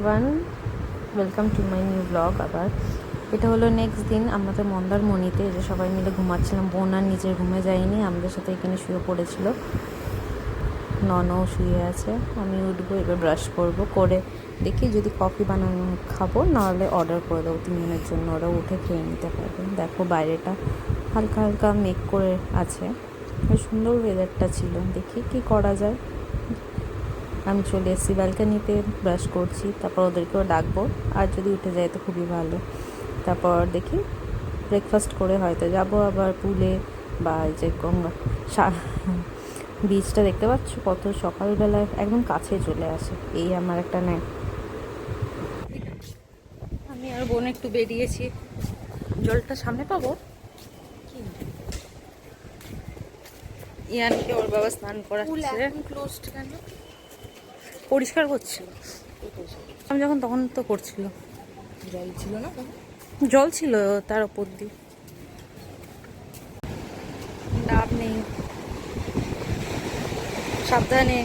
Everyone, welcome to my new blog. আবার এটা হলো নেক্সট দিন আমাদের মন্দারমণিতে, যে সবাই মিলে ঘুমাচ্ছিলাম। বোন আর নিজের রুমে যায়নি, আমাদের সাথে এখানে শুয়ে পড়েছিল। ননও শুয়ে আছে। আমি উঠবো, এবার ব্রাশ করবো, করে দেখি যদি কফি বানানো খাবো, নাহলে অর্ডার করে দেবো 3 জনের জন্য, ওরা উঠে খেয়ে নিতে পারবে। দেখো বাইরেটা হালকা হালকা মেঘ করে আছে, সুন্দর ওয়েদারটা ছিল। দেখি কি করা যায়। আমি চলে এসেছি ব্যালকানিতে, ব্রাশ করছি, তারপর ওদেরকেও ডাকবো। আর যদি উঠে যায় তো খুবই ভালো। তারপর দেখি ব্রেকফাস্ট করে হয়তো যাব আবার পুলে, বা এই যে গঙ্গা বিচটা দেখতে পাচ্ছ কত সকালবেলায় একদম কাছে চলে আসে। এই আমার একটা নেয়। আমি আর বোন একটু বেরিয়েছি, জলটা সামনে পাবো। ইয়ানকে ওর বাবা স্নান করাচ্ছে। ক্লোজড কেন? পরিষ্কার করছিল আমি যখন, তখন তো করছিল। জল ছিল না, জল ছিল তার ওপর দিয়ে। ডাব নেই, সাবধানে।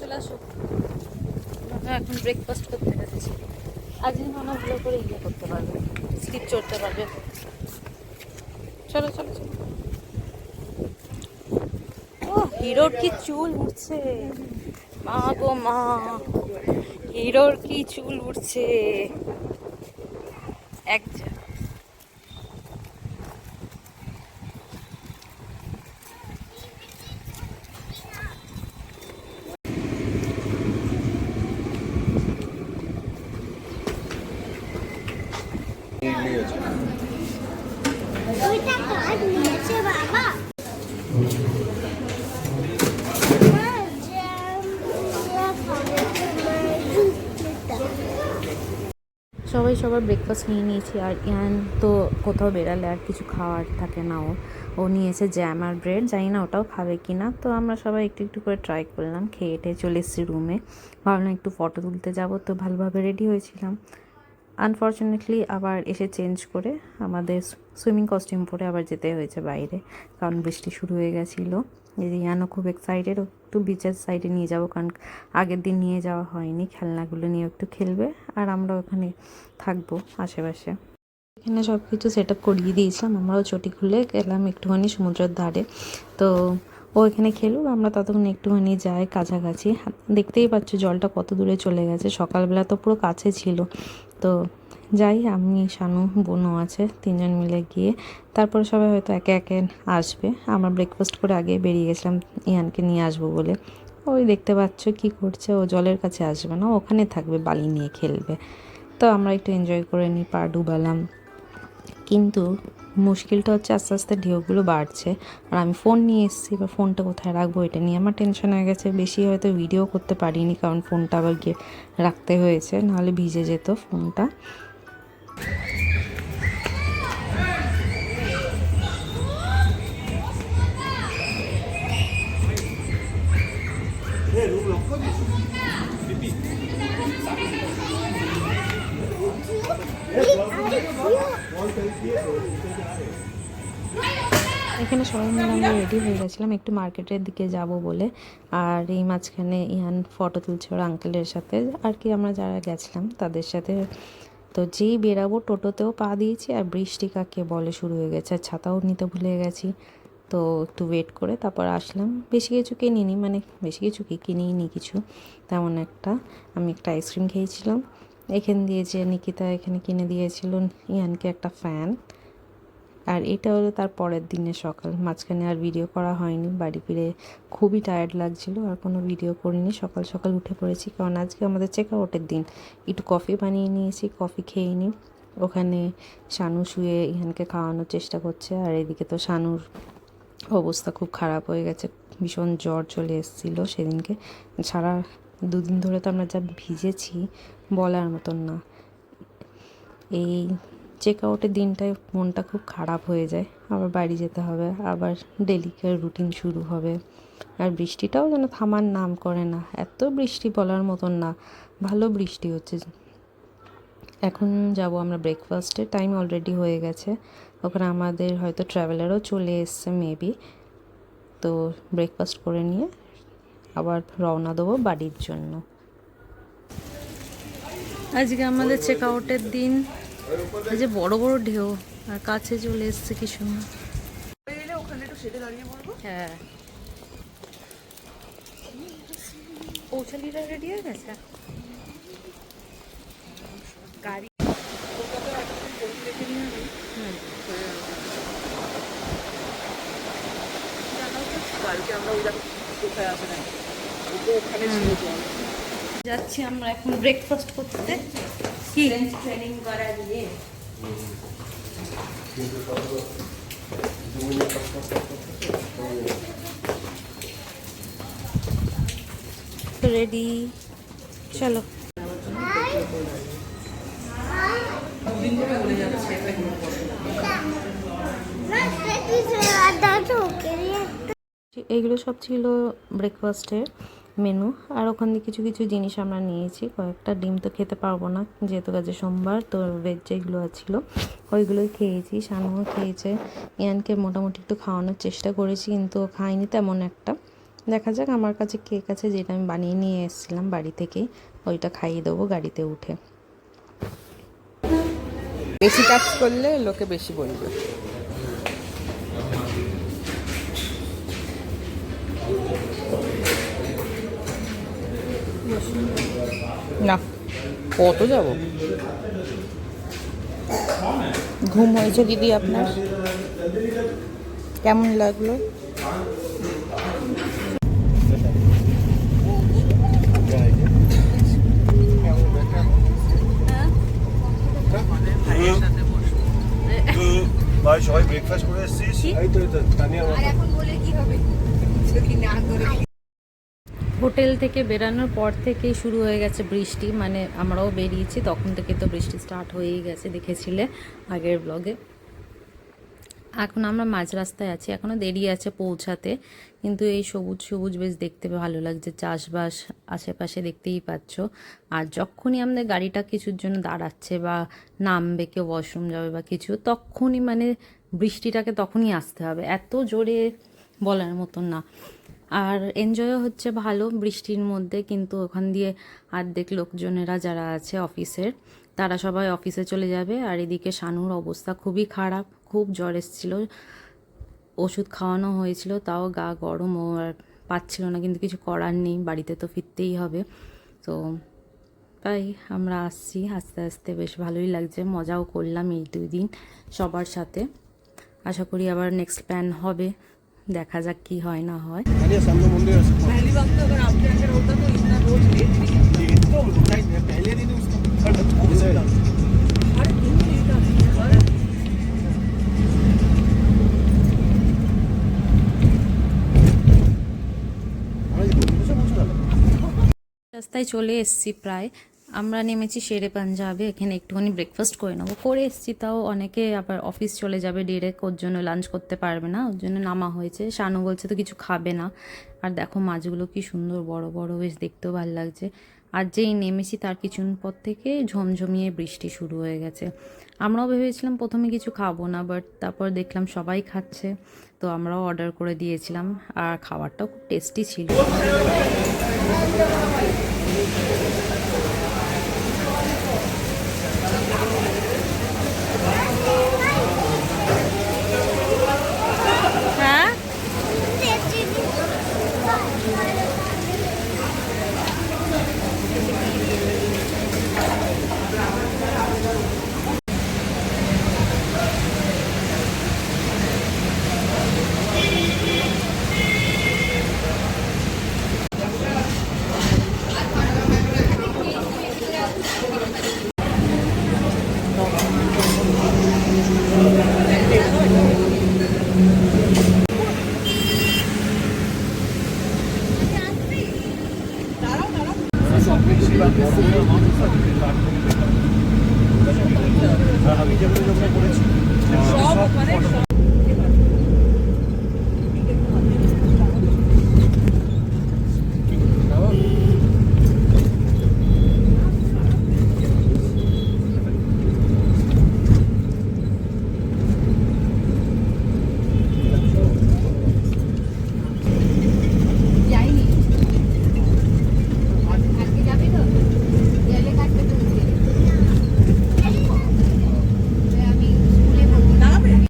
চলে আসো, এখন ব্রেকফাস্ট করতে যাচ্ছি। আজ নানা ভালো করে ইয়ে করতে পারবে, স্লিপ চড়তে পারবে। চলো চলো চলো। ও হিরোর কি চুল উঠছে, মা গো মা, হিরোর কি চুল উঠছে। এক সবাই সবার ব্রেকফাস্ট নিয়ে নিয়েছি। আর ইয়ান তো কোথাও বেরালে আর কিছু খাওয়ার থাকে না, ও নিয়েছে জ্যাম আর ব্রেড, জানি না ওটাও খাবে কি না। তো আমরা সবাই একটু একটু করে ট্রাই করলাম, খেয়ে টেয়ে চলে এসেছি রুমে। ভাবলাম একটু ফটো তুলতে যাব, তো ভালোভাবে রেডি হয়েছিলাম। আনফর্চুনেটলি আবার এসে চেঞ্জ করে আমাদের সুইমিং কস্টিউম পরে আবার যেতে হয়েছে বাইরে, কারণ বৃষ্টি শুরু হয়ে গেছিলো। রিয়ানও খুব এক্সাইটেড, একটু বিচের সাইডে নিয়ে যাবো, কারণ আগের দিন নিয়ে যাওয়া হয়নি। খেলনাগুলো নিয়ে একটু খেলবে, আর আমরা ওখানে থাকবো আশেপাশে। এখানে সব কিছু সেট আপ করিয়ে দিয়েছিলাম, আমরাও চটি খুলে গেলাম একটুখানি সমুদ্রের ধারে। তো ও এখানে খেলুক, আমরা ততক্ষণ একটুখানি যাই কাছাকাছি। দেখতেই পাচ্ছ জলটা কত দূরে চলে গেছে, সকালবেলা তো পুরো কাছে ছিল। তো যাই, আমি শানু বোনও আছে, 3 জন মিলে গিয়ে তারপরে সবাই হয়তো একে একে আসবে। আমরা ব্রেকফাস্ট করে আগে বেরিয়ে গেছিলাম ইহানকে নিয়ে আসবো বলে। ওই দেখতে পাচ্ছ কি করছে, ও জলের কাছে আসবে না, ওখানে থাকবে, বালি নিয়ে খেলবে। তো আমরা একটু এনজয় করে নিই, পা ডুবালাম। কিন্তু মুশকিলটা হচ্ছে আস্তে আস্তে ঢেউগুলো বাড়ছে, আর আমি ফোন নিয়ে এসেছি, এবার ফোনটা কোথায় রাখবো এটা নিয়ে আমার টেনশন হয়ে গেছে। বেশি হয়তো ভিডিও করতে পারিনি, কারণ ফোনটা আবার গিয়ে রাখতে হয়েছে, নাহলে ভিজে যেত ফোনটা। এখানে সবাই মিলে আমরা রেডি হয়ে গেছিলাম একটু মার্কেটের দিকে যাব বলে। আর এই মাঝখানে ইহান ফটো তুলছে ওর আঙ্কেলের সাথে, আর কি আমরা যারা গেছিলাম তাদের সাথে। তো যেই বেরাবো টোটোতেও পা দিয়েছি, আর বৃষ্টি কাকে বলে শুরু হয়ে গেছে, আর ছাতাও নিতে ভুলে গেছি। তো একটু ওয়েট করে তারপর আসলাম। বেশি কিছু কিনিনি, মানে বেশি কিছু কিনিই নি কিছু তেমন একটা। আমি একটা আইসক্রিম খেয়েছিলাম এখান দিয়ে, যে নিকিতা এখানে কিনে দিয়েছিল ইয়ানকে একটা ফ্যান। আর এটা হলো তার পরের দিনের সকাল, মাঝখানে আর ভিডিও করা হয়নি। বাড়ি ফিরে খুবই টায়ার্ড লাগছিল, আর কোনো ভিডিও করিনি। সকাল সকাল উঠে পড়েছি, কারণ আজকে আমাদের চেক আউটের দিন। একটু কফি বানিয়ে নিয়েছি, কফি খেয়ে নিই। ওখানে শানু শুয়ে ইহানকে খাওয়ানোর চেষ্টা করছে, আর এদিকে তো শানুর অবস্থা খুব খারাপ হয়ে গেছে, ভীষণ জ্বর চলে এসেছিলো সেদিনকে। সারা 2 দিন ধরে তো আমরা যা ভিজেছি বলার মতন না। এই চেক আউটের দিনটায় মনটা খুব খারাপ হয়ে যায়, আবার বাড়ি যেতে হবে, আবার ডেলিকার রুটিন শুরু হবে। আর বৃষ্টিটাও যেন থামার নাম করে না, এত বৃষ্টি বলার মতন না, ভালো বৃষ্টি হচ্ছে। এখন যাব আমরা ব্রেকফাস্টে, টাইম অলরেডি হয়ে গেছে। ওখানে আমাদের হয়তো ট্রাভেলারও চলে এসছে মেবি। তো ব্রেকফাস্ট করে নিয়ে আবার রওনা দেবো বাড়ির জন্য। আজকে আমাদের চেক আউটের দিন। এই যে বড় বড় ঢেউ আর কাছে চলে এসছে কি সুন্দর। হ্যাঁ, পৌঁছালিরা রেডি হয়ে গেছে গাড়ি। যাচ্ছি আমরা এখন ব্রেকফাস্ট করতে। কি ট্রেনিং করা দিয়ে রেডি, চলো। এইগুলো সব ছিল ব্রেকফাস্টের মেনু। আর ওখান থেকে কিছু কিছু জিনিস আমরা নিয়েছি। কয়েকটা ডিম তো খেতে পারবো না যেহেতু কাজে সোমবার, তো ভেজ যেগুলো ছিল ওইগুলোই খেয়েছি। শানুও খেয়েছে। ইয়ানকে মোটামুটি একটু খাওয়ানোর চেষ্টা করেছি কিন্তু ও খায়নি তেমন একটা। দেখা যাক, আমার কাছে কেক আছে যেটা আমি বানিয়ে নিয়ে এসেছিলাম বাড়ি থেকেই, ওইটা খাইয়ে দেবো গাড়িতে উঠে। বেশি কাজ করলে লোকে বেশি বলবে। না, কত যাব? ঘুম হয়েছে দিদি আপনার? কেমন লাগলো? ভাই সবাই ব্রেকফাস্ট করে এসেছিস? এই তো তানিয়া এখন বলে কি হবে? হোটেল থেকে বেরানোর পর থেকেই শুরু হয়ে গেছে বৃষ্টি। মানে আমরাও বেরিয়েছি তখন থেকে তো বৃষ্টি স্টার্ট হয়েই গেছে, দেখেছিলে আগের ব্লগে। এখন আমরা মাঝ রাস্তায় আছি, এখনও দেরি আছে পৌঁছাতে, কিন্তু এই সবুজ সবুজ বেশ দেখতে ভালো লাগছে। চাষবাস আশেপাশে দেখতেই পাচ্ছ। আর যখনই আমাদের গাড়িটা কিছুর জন্য দাঁড়াচ্ছে বা নামবে, কেউ ওয়াশরুম যাবে বা কিছু, তখনই মানে বৃষ্টিটাকে তখনই আসতে হবে, এত জোরে বলার মতন না। আর এনজয়ও হচ্ছে ভালো বৃষ্টির মধ্যে। কিন্তু ওখান দিয়ে অর্ধেক লোকজনেরা যারা আছে অফিসের, তারা সবাই অফিসে চলে যাবে। আর এদিকে শানুর অবস্থা খুবই খারাপ, খুব জ্বর এসেছিলো, ওষুধ খাওয়ানো হয়েছিল, তাও গা গরম, ও আর পাচ্ছিল না, কিন্তু কিছু করার নেই, বাড়িতে তো ফিরতেই হবে। তো তাই আমরা আসছি আস্তে আস্তে, বেশ ভালোই লাগছে, মজাও করলাম এই 2 দিন সবার সাথে। আশা করি আবার নেক্সট প্ল্যান হবে, দেখা যাক কি হয় না হয়। सामने मंदिर है। पहली बात तो अगर आपके अंदर होता तो इतना रोज लेट नहीं तो पहले दिन उसका हर दिन लेट आता है। রাস্তায় চলে এসেছি প্রায়। আমরা নেমেছি শেরে পাঞ্জাবে, এখানে একটুখানি ব্রেকফাস্ট করে নেবো, করে এসেছি। তাও অনেকে আবার অফিস চলে যাবে ডিরেক্ট, ওর জন্য লাঞ্চ করতে পারবে না, ওর জন্য নামা হয়েছে। শানু বলছে তো কিছু খাবে না। আর দেখো মাছগুলো কি সুন্দর বড় বড়, বেশ দেখতেও ভালো লাগছে। আর যেই নেমেছি তার কিছুক্ষণ পর থেকে ঝমঝমিয়ে বৃষ্টি শুরু হয়ে গেছে। আমরাও ভেবেছিলাম প্রথমে কিছু খাবো না, বাট তারপর দেখলাম সবাই খাচ্ছে, তো আমরাও অর্ডার করে দিয়েছিলাম। আর খাবারটাও খুব টেস্টি ছিল। হ্যাঁ, আমি যেগুলো করেছি সব